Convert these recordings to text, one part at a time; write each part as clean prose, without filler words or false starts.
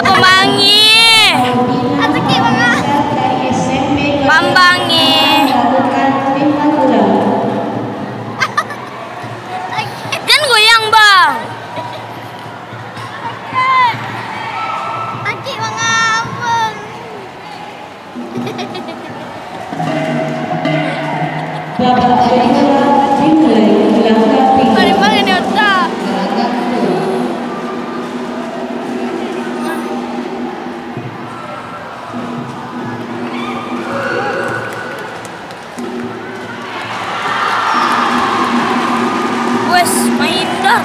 Pembangi. Pembangi. Jangan goyang, Bang. Aki mengabang. Bagaimana ini otak? Wes main dah.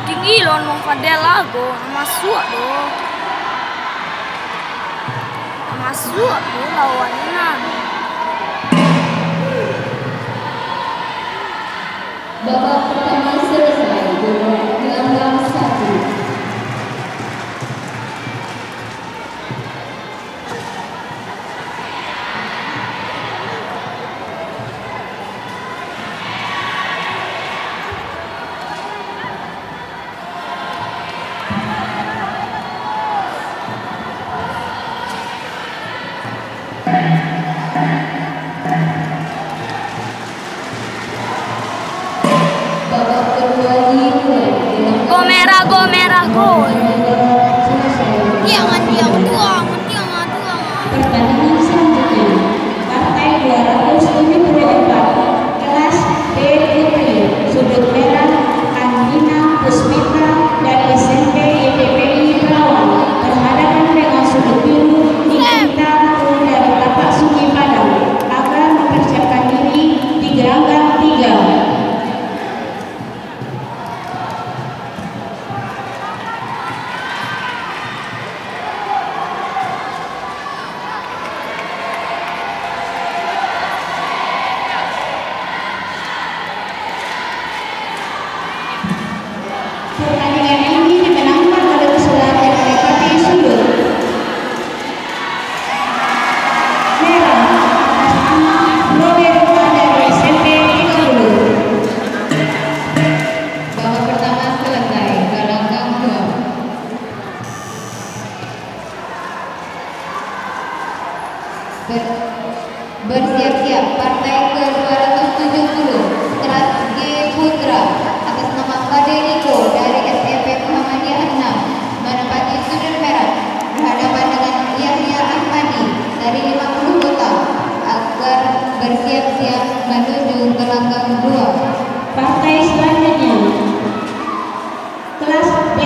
Tinggi loh Mang Fadel lagu masuk doh. Masuk doh lawannya. Babak pertama selesai dengan 1. Go merah go. Jangan diam doang, jangan doang. Pertandingan selanjutnya, partai 274 kelas B Putri, sudut merah Andina Puspita dari SMP YPPI Perawan berhadapan dengan sudut biru Nikita dari Tapak Sungai Padang agar mempersiapkan diri di gerakan 3. Pertandingan ini dimenangkan oleh pesulap yang menempati sudut merah atas nama Roberta dari SMP 30. Babak pertama selesai, gelanggang 2. Bersiap-siap partai ke-270 kelas G Putra atas nama Fade Niko dari SMP Muhammadiyah 6 menempati sudut merah berhadapan dengan Yahya Ahmadi dari 50 kota agar bersiap-siap menuju gelanggang 2. Partai selanjutnya kelas B